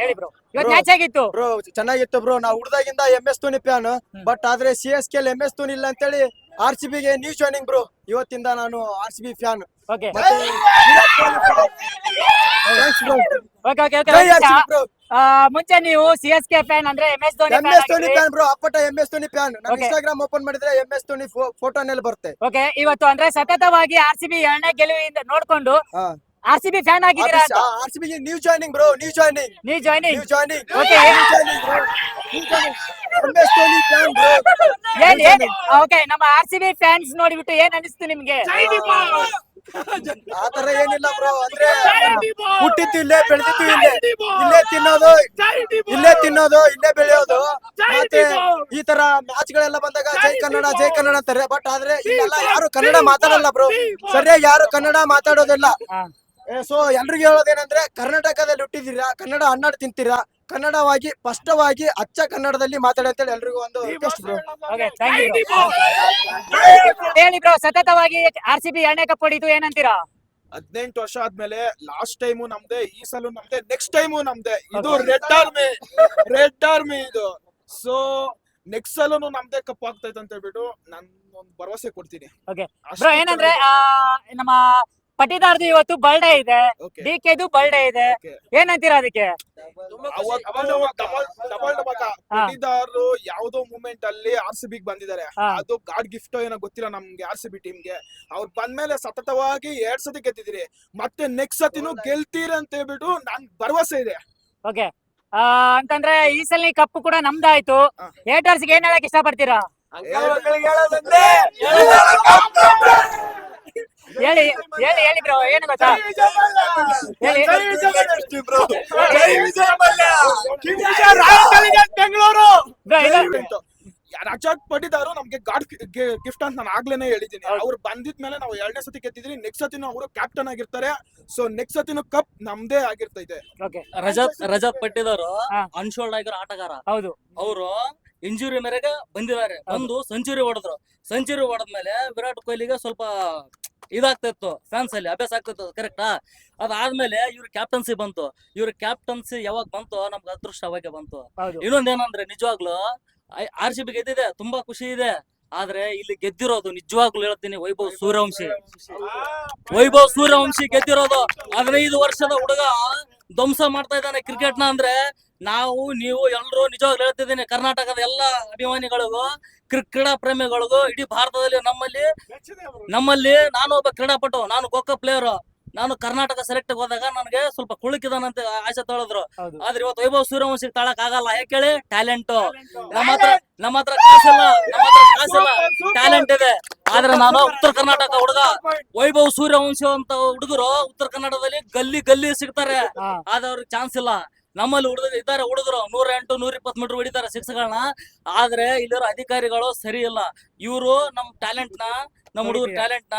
ಹೇಳಿ ಬ್ರೋ, ಇವತ್ತು Bro, match ಆಗಿತ್ತು. ಬ್ರೋ ಚೆನ್ನಾಗಿತ್ತು ಬ್ರೋ. ನಾವು ಹುಡ್ದಾಗಿಂದ MS ಧೋನಿ ಫ್ಯಾನ್. ಬಟ್ ಆದ್ರೆ CSK MS ಧೋನಿ ಇಲ್ಲ ಅಂತೇಳಿ RCB ಗೆ ನ್ಯೂ ಜಾಯ್ನಿಂಗ್ ಬ್ರೋ. ಇವತ್ತಿಂದ ನಾನು RCB ಫ್ಯಾನ್. ಓಕೆ ಮತ್ತೆ thanks bro. Okay okay okay ಜೈ RCB ಬ್ರೋ. ಮುಂಚೆ ನೀವು CSK ಫ್ಯಾನ್ ಅಂದ್ರೆ MS Dhoni MS Dhoni fan. Fan bro. ಅಪ್ಪಟ MS ಧೋನಿ ಫ್ಯಾನ್. ನಾನು Okay. Instagram ಓಪನ್ ಮಾಡಿದ್ರೆ MS ಧೋನಿ ಫೋಟೋನೆಲ್ಲ ಬರುತ್ತೆ. ಓಕೆ, ಇವತ್ತು ಅಂದ್ರೆ ಸತತವಾಗಿ RCB 2ನೇ ಗೆಲುವಿಂದ ನೋಡ್ಕೊಂಡು RCB ಫ್ಯಾನ್ ಆಗಿದ್ದೀರಾ ಅಂತ. RCB ಗೆ new joining bro. New joining. ನೀವು joining. Okay. MS Dhoni fan bro. Okay, ನಮ್ಮ RCB ಫ್ಯಾನ್ಸ್ ನೋಡಿಬಿಟ್ಟು ಏನ್ ಅನಿಸ್ತು ನಿಮ್ಗೆ? ಆತರ ಏನಿಲ್ಲ ಬ್ರೋ. ಅಂದ್ರೆ ಹುಟ್ಟಿದ್ದು ಇಲ್ಲೇ, ಬೆಳೆದಿದ್ದು ಇಲ್ಲೇ, ಇಲ್ಲೇ ತಿನ್ನೋದು, ಇಲ್ಲೇ ಬೆಳೆಯೋದು. ಮತ್ತೆ ಈ ತರ ಮ್ಯಾಚ್ ಗಳೆಲ್ಲ ಬಂದಾಗ ಜೈ ಕನ್ನಡ ಅಂತಾರೆ. ಬಟ್ ಆದ್ರೆ ಇಲ್ಲೆಲ್ಲ ಯಾರು ಕನ್ನಡ ಮಾತಾಡಲ್ಲ ಬ್ರೋ. ಸರಿಯಾಗಿ ಯಾರು ಕನ್ನಡ ಮಾತಾಡೋದಿಲ್ಲ. ಸೊ ಎಲ್ರಿಗೂ ಹೇಳೋದೇನಂದ್ರೆ, ಕರ್ನಾಟಕದಲ್ಲಿ ಹುಟ್ಟಿದ್ದೀರಾ, ಕನ್ನಡ ಹನ್ನೆರಡು ತಿಂತೀರಾ, ಕನ್ನಡವಾಗಿ ಸ್ಪಷ್ಟವಾಗಿ ಅಚ್ಚ ಕನ್ನಡದಲ್ಲಿ ಮಾತಾಡಿ ಅಂತೇಳಿ ಎಲ್ರಿಗೂ ಒಂದು request bro. Okay, thank you. ಹೇಳಿ ಬ್ರೋ, ಸತತವಾಗಿ RCB 2ನೇ ಕಪ್ ಹೊಡಿತು, ಏನಂತೀರಾ? 18 ವರ್ಷ ಆದ್ಮೇಲೆ ಲಾಸ್ಟ್ ಟೈಮು ನಮ್ದೆ, ಈ ಸಲ ನಮ್ದೆ, ನೆಕ್ಸ್ಟ್ ಟೈಮು ನಮ್ದೆ. ಇದು ರೆಡ್ ಆರ್ಮಿ ಇದು. ಸೊ ನೆಕ್ಸ್ಟ್ ಸಲನು ನಮ್ದೆ ಕಪ್ ಆಗ್ತೈತೆ ಅಂತ ಹೇಳ್ಬಿಟ್ಟು ನಾನು ಒಂದು ಭರವಸೆ ಕೊಡ್ತೀನಿ. ಓಕೆ ಬ್ರೋ, ಏನಂದ್ರೆ ನಮ್ಮ ಪಟಿದಾರ್ದು ಇವತ್ತು ಬರ್ಡೇ ಇದೆ, DKದು ಬರ್ಡೇ ಇದೆ, ಏನಂತೀರಾ ಅದಕ್ಕೆ? ಪಟಿದಾರು ಯಾವ್ದೋ ಮೂಮೆಂಟ್ ಅಲ್ಲಿ RCB ಬಂದಿದ್ದಾರೆ. ಅದು ಗಾಡ್ ಗಿಫ್ಟ್ ಏನೋ ಗೊತ್ತಿಲ್ಲ ನಮ್ಗೆ RCB ಟೀಮ್ಗೆ. ಅವ್ರು ಬಂದ್ಮೇಲೆ ಸತತವಾಗಿ 2 ಸತಿ ಗೆದ್ದಿದ್ದೀರಿ, ಮತ್ತೆ ನೆಕ್ಸ್ಟ್ ಸತಿನೂ ಗೆಲ್ತೀರ ಅಂತ ಹೇಳ್ಬಿಟ್ಟು ನನ್ ಭರವಸೆ ಇದೆ. ಓಕೆ, ಅಂತಂದ್ರೆ ಈ ಸಲ ಕಪ್ ಕೂಡ ನಮ್ದಾಯ್ತು. ಹೇಟರ್ಸ್ಗೆ ಏನ್ ಹೇಳಕ್ ಇಷ್ಟಪಡ್ತೀರಾ? ಹೇಳಿ ಹೇಳಿ ಹೇಳಿ ಬ್ರೋ, ಏನು ಗೊತ್ತಾ? ಹೇಳಿ. ಬೆಂಗಳೂರು ಬ್ರೋ, ರಜತ್ ಪಟಿದಾರು ನಮ್ಗೆ ಗಾಡ್ ಗಿಫ್ಟ್ ಅಂತ ನಾನು ಆಗ್ಲೇನೆ ಹೇಳಿದ್ದೀನಿ. ಅವ್ರು ಬಂದಿದ್ಮೇಲೆ ನಾವು 2ನೇ ಸತಿ ಗೆದ್ದಿದ್ರಿ, ನೆಕ್ಸ್ಟ್ ಸತಿನೂ ಅವರು ಕ್ಯಾಪ್ಟನ್ ಆಗಿರ್ತಾರೆ. ಸೊ ನೆಕ್ಸ್ಟ್ ಸತಿನೂ ಕಪ್ ನಮ್ದೇ ಆಗಿರ್ತೈತೆ. ರಜತ್ ಪಟ್ಟಿದಾರು ಅನ್ಶೋಲ್ಡ್ ಆಗಿರೋ ಆಟಗಾರ. ಹೌದು, ಅವರು ಇಂಜುರಿ ಮೇರೆಗೆ ಬಂದಿದ್ದಾರೆ. ಒಂದು ಸೆಂಚುರಿ ಹೊಡೆದ್ಮೇಲೆ ವಿರಾಟ್ ಕೊಹ್ಲಿಗೆ ಸ್ವಲ್ಪ ಇದಾಗ್ತಿತ್ತು, ಫ್ಯಾನ್ಸ್ ಅಲ್ಲಿ ಅಭ್ಯಾಸ ಆಗ್ತಿತ್ತು, ಕರೆಕ್ಟಾ? ಅದಾದ್ಮೇಲೆ ಇವ್ರ ಕ್ಯಾಪ್ಟನ್ಸಿ ಬಂತು. ಇವ್ರ ಕ್ಯಾಪ್ಟನ್ಸಿ ಯಾವಾಗ ಬಂತು ನಮ್ಗೆ ಅದೃಷ್ಟ ಅವಾಗೆ ಬಂತು. ಇನ್ನೊಂದೇನಂದ್ರೆ, ನಿಜವಾಗ್ಲು RCB ಗೆದ್ದಿದೆ, ತುಂಬಾ ಖುಷಿ ಇದೆ. ಆದ್ರೆ ಇಲ್ಲಿ ಗೆದ್ದಿರೋದು ನಿಜವಾಗ್ಲು ಹೇಳ್ತೀನಿ, ವೈಭವ್ ಸೂರ್ಯವಂಶಿ ಗೆದ್ದಿರೋದು. 15 ವರ್ಷದ ಹುಡುಗ ಧ್ವಂಸ ಮಾಡ್ತಾ ಇದ್ದಾನೆ ಕ್ರಿಕೆಟ್ ನ. ಅಂದ್ರೆ ನೀವು ಎಲ್ರು ನಿಜವಾಗ್ಲು ಹೇಳ್ತಿದ್ದೀನಿ, ಕರ್ನಾಟಕದ ಎಲ್ಲಾ ಅಭಿಮಾನಿಗಳಿಗೂ, ಕ್ರೀಡಾ ಪ್ರೇಮಿಗಳಿಗೂ, ಇಡೀ ಭಾರತದಲ್ಲಿ ನಮ್ಮಲ್ಲಿ ನಾನು ಒಬ್ಬ ಕ್ರೀಡಾಪಟು, ನಾನು ಖೋ ಪ್ಲೇಯರ್. ನಾನು ಕರ್ನಾಟಕ ಸೆಲೆಕ್ಟ್ ಹೋದಾಗ ನನಗೆ ಸ್ವಲ್ಪ ಕುಳಿಕಿದಾನಂತ ಆಸೆ ತೊಳೆದ್ರು. ಆದ್ರೆ ಇವತ್ತು ವೈಭವ್ ಸೂರ್ಯವಂಶಿ ತಾಳಕ್ ಆಗಲ್ಲ. ಯಾಕೆ ಹೇಳಿ? ಟ್ಯಾಲೆಂಟ್ ನಮ್ಮ ಹತ್ರ ಕಾಸಿಲ್ಲ, ಟ್ಯಾಲೆಂಟ್ ಇದೆ. ಆದ್ರೆ ನಾನು ಉತ್ತರ ಕರ್ನಾಟಕ ಹುಡುಗ, ವೈಭವ್ ಸೂರ್ಯವಂಶಿ ಅಂತ ಹುಡುಗರು ಉತ್ತರ ಕನ್ನಡದಲ್ಲಿ ಗಲ್ಲಿ ಸಿಗ್ತಾರೆ. ಆದ್ರೆ ಅವ್ರಿಗೆ ಚಾನ್ಸ್ ಇಲ್ಲ. ನಮ್ಮಲ್ಲಿ ಇದ್ದಾರೆ ಹುಡುಗರು 108, 120 ಮೀಟರ್ ಹೊಡಿತಾರೆ ಸಿಕ್ಸ್ಗಳನ್ನ. ಆದ್ರೆ ಇಲ್ಲಿರೋ ಅಧಿಕಾರಿಗಳು ಸರಿ ಇಲ್ಲ. ಇವರು ನಮ್ಮ ಹುಡುಗರ ಟ್ಯಾಲೆಂಟ್ ನ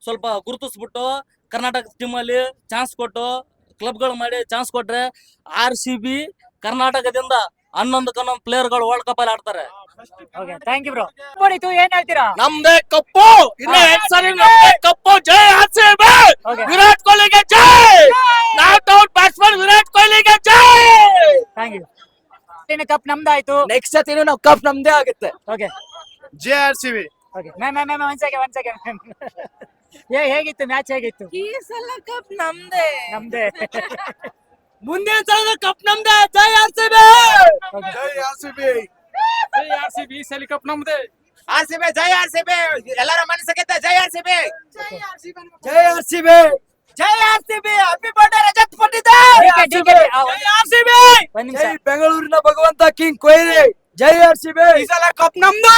ಸ್ವಲ್ಪ ಗುರುತಿಸ್ಬಿಟ್ಟು ಕರ್ನಾಟಕ ಟೀಮ್ ಅಲ್ಲಿ ಚಾನ್ಸ್ ಕೊಟ್ಟು ಕ್ಲಬ್ಗಳು ಮಾಡಿ ಚಾನ್ಸ್ ಕೊಟ್ರೆ RCB ಕರ್ನಾಟಕದಿಂದ 11 ಪ್ಲೇಯರ್ ಗಳು ವರ್ಲ್ಡ್ ಕಪ್ ಅಲ್ಲಿ ಆಡ್ತಾರೆ. Thank you bro. ಏನ್ ಹೇಳ್ತೀರಾ? ನಮ್ದೇ ಕಪ್ಪು, ಕಪ್ಪು. ಜೈ RCB, ವಿರಾಟ್ ಕೊಹ್ಲಿಗೆ ಜೈ, ನಾಟ್ ಔಟ್ ಬ್ಯಾಟ್ಸ್ಮನ್ ವಿರಾಟ್ ಕೊಹ್ಲಿಗೆ ಜೈ. Thank you. ಕಪ್ ನಮ್ದಾಯ್ತು, ನೆಕ್ಸ್ಟ್ ಸತಿನೂ ನಾವು ಕಪ್ ನಮ್ದೇ ಆಗುತ್ತೆ. ಓಕೆ, ಜೈ RCB. Okay ma'am one second. ಹೇಗಿತ್ತು ಮ್ಯಾಚ್? ಹೇಗಿತ್ತು? ಈ ಸಲ ಕಪ್ ನಮ್ದೇ. ಮುಂದಿನ ಸಲ ಕಪ್ ನಮ್ದೇ. ಜೈ RCB, ಈ ಸಲ ಕಪ್ ನಮ್ದೇ. RCB, ಜೈ RCB, ಎಲ್ಲರ ಮನಸ್ಸಿಗೆ ಜೈ RCB. Happy birthday Rajat Patidar. ಜೈ ಬೆಂಗಳೂರಿನ ಭಗವಂತ ಕಿಂಗ್ ಕೊಹ್ಲಿ. ಜೈ RCB. ಈ ಸಲ ಕಪ್ ನಮ್ದು.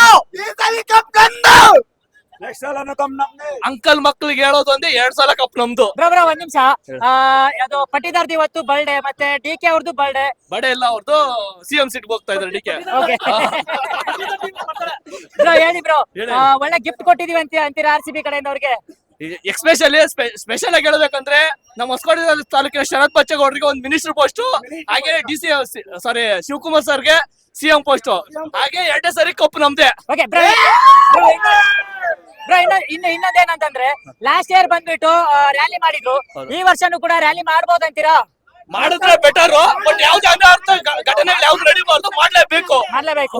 ನೆಕ್ಸ್ಟ್ ಸಲ ಕಪ್ ನಮ್ದೇ. ಅಂಕಲ್ ಮಕ್ಳಿಗೆ ಹೇಳೋದು ಒಂದೇ, 2 ಸಲ ಕಪ್ ನಮ್ದು. ಬ್ರೋ, ಒಂದ್ ನಿಮಿಷ. ಅದು ಪಟ್ಟಿದಾರ್ದು ಇವತ್ತು ಬರ್ಡೇ, ಮತ್ತೆ DK ಅವ್ರದ್ದು ಬರ್ಡೇ. ಬಡೆ ಎಲ್ಲ ಅವ್ರದ್ದು CM ಸೀಟ್ ಹೋಗ್ತಾ ಇದ್ದಾರೆ DK. ಬ್ರೋ ಹೇಳಿ ಬ್ರೋ, ಒಳ್ಳೆ ಗಿಫ್ಟ್ ಕೊಟ್ಟಿದೀವಿ ಅಂತೀರಾ RCB ಕಡೆಯಿಂದ ಅವ್ರಿಗೆ? ಸ್ಪೆಷಲ್ ಆಗಿ ಹೇಳಬೇಕಂದ್ರೆ, ನಮ್ಮ ಹೊಸಕೋಟೆ ತಾಲೂಕಿನ ಶರತ್ ಬಚ್ಚೇಗೌಡರಿಗೆ ಒಂದು ಮಿನಿಸ್ಟರ್ ಪೋಸ್ಟ್, ಹಾಗೆ ಶಿವಕುಮಾರ್ ಸರ್ಗೆ CM ಪೋಸ್ಟ್, ಹಾಗೆ 2ನೇ ಸರಿ ಕಪ್ ನಮ್ದೇ. ಇನ್ನೊಂದೇನಂತಂದ್ರೆ, ಲಾಸ್ಟ್ ಇಯರ್ ಬಂದ್ಬಿಟ್ಟು ರ್ಯಾಲಿ ಮಾಡಿದ್ರು, ಈ ವರ್ಷನೂ ಕೂಡ ರ್ಯಾಲಿ ಮಾಡ್ಬೋದಂತೀರಾ? ಮಾಡಿದ್ರೆ ಬೆಟರ್. ಬಟ್ ಯಾವ್ದು ಅನಾಹುತ ಘಟನೆಗಳು ಯಾವ್ದು ನಡೀಬಾರ್ದು, ಮಾಡ್ಲೇಬೇಕು.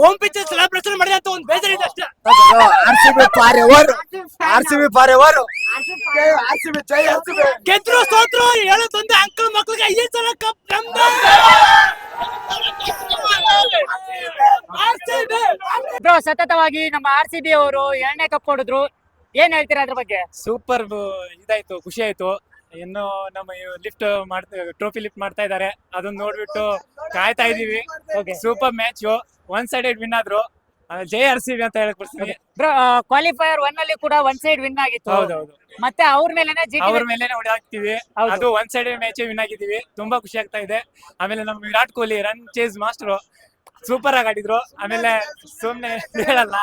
ಹೋಮ್ ಪಿಚ್ ಸೆಲೆಬ್ರೇಷನ್ ಮಾಡಿದ್ರೆ ಅಂತ ಒಂದು ಬೇಜಾರಿದೆ ಅಷ್ಟೇ. RCB forever, RCB forever, RCB ಜೈ RCB. ಗೆದ್ರು ಸೋತ್ರು ಹೇಳೋದೊಂದು ಅಂಕಲ್ ಮಕ್ಳಿಗೆ ಈ ಸಲ ಕಪ್ ನಮ್ದು. ಬ್ರೋ, ಸತತವಾಗಿ ನಮ್ಮ RCB ಅವರು 2ನೇ ಕಪ್ ಹೊಡೆದ್ರು. ಏನ್ ಹೇಳ್ತೀರಾ ಅದ್ರ ಬಗ್ಗೆ? ಸೂಪರ್ ಇದಾಯ್ತು, ಖುಷಿ ಆಯ್ತು. ಇನ್ನು ನಮ್ಮ ಲಿಫ್ಟ್ ಟ್ರೋಫಿ ಲಿಫ್ಟ್ ಮಾಡ್ತಾ ಇದಾರೆ, ಅದನ್ನ ನೋಡ್ಬಿಟ್ಟು ಕಾಯ್ತಾ ಇದೀವಿ. Super match, one sided win ಆದ್ರು. ಜೈ RCB ಅಂತ ಹೇಳಕ್ ಬರ್ತೀನಿ. ಬ್ರೋ, ಕ್ವಾಲಿಫೈಯರ್ 1 ಅಲ್ಲಿ ಕೂಡ ಒನ್ ಸೈಡ್ ವಿನ್ ಆಗಿತ್ತು. ಹೌದೌದು, ಮತ್ತೆ ಅವ್ರ ಮೇಲೆನೆ ಅವ್ರ ಮೇಲೆನೆ ಹೊಡೆದಾಕ್ತಿವಿ. ಹೌದು. ಅದು ಒನ್ ಸೈಡೆಡ್ ಮ್ಯಾಚ್ ವಿನ್ ಆಗಿದೀವಿ, ತುಂಬಾ ಖುಷಿ ಆಗ್ತಾ ಇದೆ. ಆಮೇಲೆ ನಮ್ಮ Virat Kohli run chase master super ಆಗಿ ಆಡಿದ್ರು. ಆಮೇಲೆ ಸುಮ್ನೆ ಹೇಳಲ್ಲ,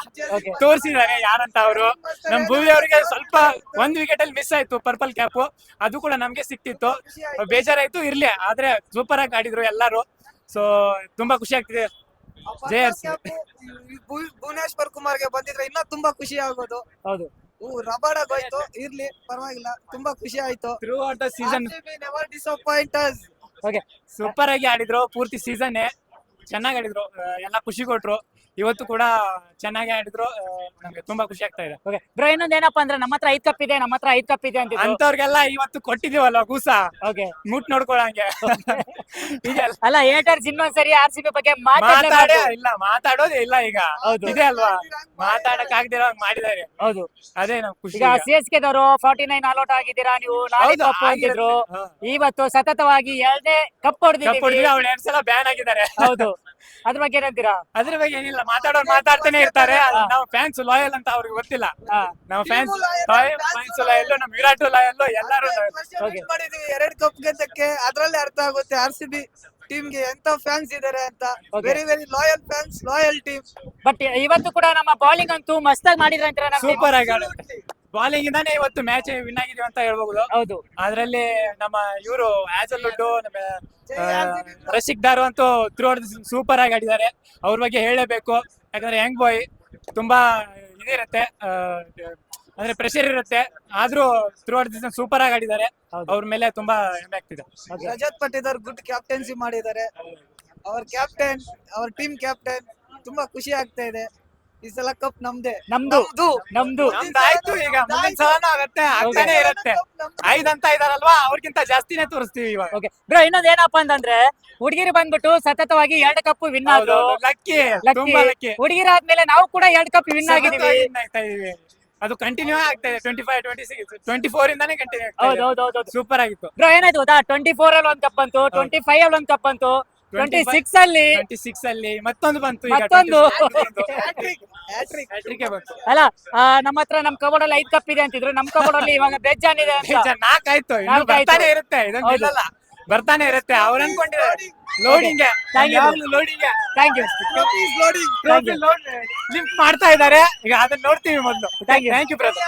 ತೋರಿಸಿದ್ದಾರೆ ಯಾರಂತ ಅವರು. ನಮ್ ಭೂವಿ ಅವರಿಗೆ ಸ್ವಲ್ಪ ಒಂದ್ ವಿಕೆಟ್ ಅಲ್ಲಿ ಮಿಸ್ ಆಯ್ತು, ಪರ್ಪಲ್ ಕ್ಯಾಪ್, ಅದು ಕೂಡ ನಮ್ಗೆ ಸಿಕ್ತಿತ್ತು. ಬೇಜಾರಾಯ್ತು, ಇರ್ಲಿ, ಆದ್ರೆ ಸೂಪರ್ ಆಗಿ ಆಡಿದ್ರು ಎಲ್ಲಾರು. ಸೊ ತುಂಬಾ ಖುಷಿ ಆಗ್ತಿದೆ. ಜೈ RCB. ಭುವನೇಶ್ವರ್ ಕುಮಾರ್ಗೆ ಬಂದಿದ್ರೆ ಇನ್ನ ತುಂಬಾ ಖುಷಿ ಆಗೋದು. ಹೌದು. ರಬಾಡಾಗೋಯ್ತು, ಇರ್ಲಿ ಪರವಾಗಿಲ್ಲ, ತುಂಬಾ ಖುಷಿ ಆಯ್ತು. Through out the season never disappoint us. Super ಆಗಿ ಆಡಿದ್ರು, ಪೂರ್ತಿ ಸೀಸನ್ ಚೆನ್ನಾಗಿ ಆಡಿದ್ರು, ಎಲ್ಲ ಖುಷಿ ಕೊಟ್ರು. ಇವತ್ತು ಕೂಡ ಚೆನ್ನಾಗಿ ಆಡಿದ್ರು, ನಮ್ಗೆ ತುಂಬಾ ಖುಷಿ ಆಗ್ತಾ ಇದೆ. ಬ್ರೋ, ಇನ್ನೊಂದ್ ಏನಪ್ಪಾ ಅಂದ್ರೆ ನಮ್ಮ ಹತ್ರ 5 ಕಪ್ ಇದೆ, ನಮ್ಮ ಹತ್ರ 5 ಕಪ್ ಇದೆ ಅಂತ. ಅಂತವ್ರಿಗೆಲ್ಲ ಇವತ್ತು ಕೊಟ್ಟಿದೀವಲ್ಲ ಕೂಸ, ಮುಟ್ ನೋಡ್ಕೊಳಂಗೆ. ಅಲ್ಲ, ಏಟರ್ಸ್ ಇನ್ನೊಂದ್ಸರಿ RCB ಬಗ್ಗೆ ಮಾತಾಡೋದೇ ಇಲ್ಲ ಈಗ. ಹೌದು. ಇದೆ ಅಲ್ವಾ, ಮಾತಾಡಕ್ ಆಗದಿರೋ ಮಾಡಿದ್ದಾರೆ. ಹೌದು. ಅದೇ ನಾವು ಖುಷಿ. ಈಗ CSK ದವರು 49 ಆಲ್ ಔಟ್ ಆಗಿದ್ದೀರಾ ನೀವು, 4 ಕಪ್ ಅಂತಿದ್ರು. ಇವತ್ತು ಸತತವಾಗಿ 2ನೇ ಕಪ್ ಹೊಡೆದಿದ್ದೀವಿ. ಅವ್ರು 2 ಸಲ ಬ್ಯಾನ್ ಆಗಿದ್ದಾರೆ. ಹೌದು, ಅದ್ರ ಬಗ್ಗೆ ಏನಂತೀರಾ? ಅದ್ರ ಬಗ್ಗೆ ಏನಿಲ್ಲ, ಮಾತಾಡೋರು ಮಾತಾಡ್ತಾನೆ ಇರ್ತಾರೆ. ನಾವು ಫ್ಯಾನ್ಸ್ ಲಾಯಲ್ ಅಂತ ಅವ್ರಿಗೆ ಗೊತ್ತಿಲ್ಲ. ನಾವು ಫ್ಯಾನ್ಸ್ ಲಾಯಲ್, ನಮ್ ವಿರಾಟ್ ಲಾಯಲ್, ಎಲ್ಲಾರು ಮಾಡಿದೀವಿ 2 ಕಪ್ ಗೆದ್ದಕ್ಕೆ. ಅದ್ರಲ್ಲಿ ಅರ್ಥ ಆಗುತ್ತೆ RCB ಟೀಮ್ಗೆ ಎಂತ ಫ್ಯಾನ್ಸ್ ಇದಾರೆ ಅಂತ. Very very loyal fans, loyal team. But ಇವತ್ತು ಕೂಡ ನಮ್ಮ ಬೌಲಿಂಗ್ ಅಂತೂ ಮಸ್ತಾಗಿ ಮಾಡಿದ್ರೆ ಅಂತೀರಾ? ಸೂಪರ್ ಆಗಿ ಆಡಿದ್ರು. ಬಾಲಿಂಗ್ ಇಂದಾನೆ ಇವತ್ತು ಮ್ಯಾಚ್ ವಿನ್ ಆಗಿದೀವಿ ಅಂತ ಹೇಳ್ಬಹುದು. ಹೌದು. ಅದ್ರಲ್ಲಿ ನಮ್ಮ ಇವರು ಆಜಲ್ವುಡ್, ನಮ್ಮ ರಶಿಕ್ ದಾರು ಅಂತೂ ಥ್ರೂ ಸೂಪರ್ ಆಗಿ ಆಡಿದ್ದಾರೆ. ಅವ್ರ ಬಗ್ಗೆ ಹೇಳಲೇಬೇಕು. ಯಾಕಂದ್ರೆ ಯಂಗ್ ಬಾಯ್, ತುಂಬಾ ಇದಿರುತ್ತೆ, ಅಂದ್ರೆ ಪ್ರೆಷರ್ ಇರುತ್ತೆ, ಆದ್ರೂ ಥ್ರೂ ಔಟ್ ಸೀಸನ್ ಸೂಪರ್ ಆಗಿ ಆಡಿದ್ದಾರೆ. ಅವ್ರ ಮೇಲೆ ತುಂಬಾ ಹೆಮ್ಮೆ ಆಗ್ತಿದೆ. ರಜತ್ ಪಟ್ಟಿದಾರ್ ಗುಡ್ ಕ್ಯಾಪ್ಟನ್ಸಿ ಮಾಡಿದ್ದಾರೆ. ಅವ್ರ ಕ್ಯಾಪ್ಟನ್, ಅವ್ರ ಟೀಮ್ ಕ್ಯಾಪ್ಟನ್, ತುಂಬಾ ಖುಷಿ ಆಗ್ತಾ ಇದೆ. ಈ ಸಲ ಕಪ್ ನಮ್ದೇ. ನಮ್ದು ಆಯ್ತು. ಈಗ ಮುಂದಿನ ಸಲ ಆಗತ್ತೆ, ಆಗ್ತಾನೆ ಇರುತ್ತೆ. 5 ಅಂತ ಇದಾರಲ್ವಾ, ಅವ್ರಿಗಿಂತ ಜಾಸ್ತಿನೇ ತೋರಿಸ್ತೀವಿ ಇವಾಗ. ಬ್ರೋ, ಇನ್ನೊಂದ್ ಏನಪ್ಪಾ ಅಂತಂದ್ರೆ ಹುಡುಗಿರು ಬಂದ್ಬಿಟ್ಟು ಸತತವಾಗಿ 2 ಕಪ್ ವಿನ್ ಆದ್ರು. ಲಕ್ಕಿ, ತುಂಬಾ ಲಕ್ಕಿ. ಹುಡುಗಿರಾದ್ಮೇಲೆ ನಾವು ಕೂಡ 2 ಕಪ್ ವಿನ್ ಆಗಿದೀವಿ. ಅದು ಕಂಟಿನ್ಯೂ ಆಗ್ತಾ ಇದೆ. 25, 26, 24 ಇಂದಾನೆ ಕಂಟಿನ್ಯೂ ಆಗ್ತಾ ಇದೆ. ಸೂಪರ್ ಆಗಿತ್ತು. ಬ್ರೋ, ಏನಾಯ್ತು ಗೊತ್ತಾ, 24 ಅಲ್ಲಿ 1 ಕಪ್ ಬಂತು, 25 ಅಲ್ಲಿ 1 ಕಪ್ ಬಂತು, 26 ಅಲ್ಲಿ ಮತ್ತೊಂದು ಬಂತು. ಅಲ್ಲ, ನಮ್ಮ ಹತ್ರ ನಮ್ ಕಬೋರ್ಡ್ ಅಲ್ಲಿ 5 ಕಪ್ ಇದೆ ಅಂತಿದ್ರು. ನಮ್ ಕಬೋರ್ಡ್ ಅಲ್ಲಿ ಇವಾಗ ಬೇಜಾನ್ ಇದೆ ಅಂತ. 4 ಆಯ್ತು, ಇನ್ನು ಬರ್ತಾನೆ ಇರುತ್ತೆ. ಇದೊಂದು ಇಲ್ಲಲ್ಲ, ಬರ್ತಾನೆ ಇರುತ್ತೆ. ಅವ್ರು ಅನ್ಕೊಂಡಿದ್ದಾರೆ ಲೋಡಿಂಗ್ ಲಿಫ್ಟ್ ಮಾಡ್ತಾ ಇದ್ದಾರೆ. ಈಗ ಅದನ್ನ ನೋಡ್ತೀವಿ ಮೊದಲು. Thank you brother.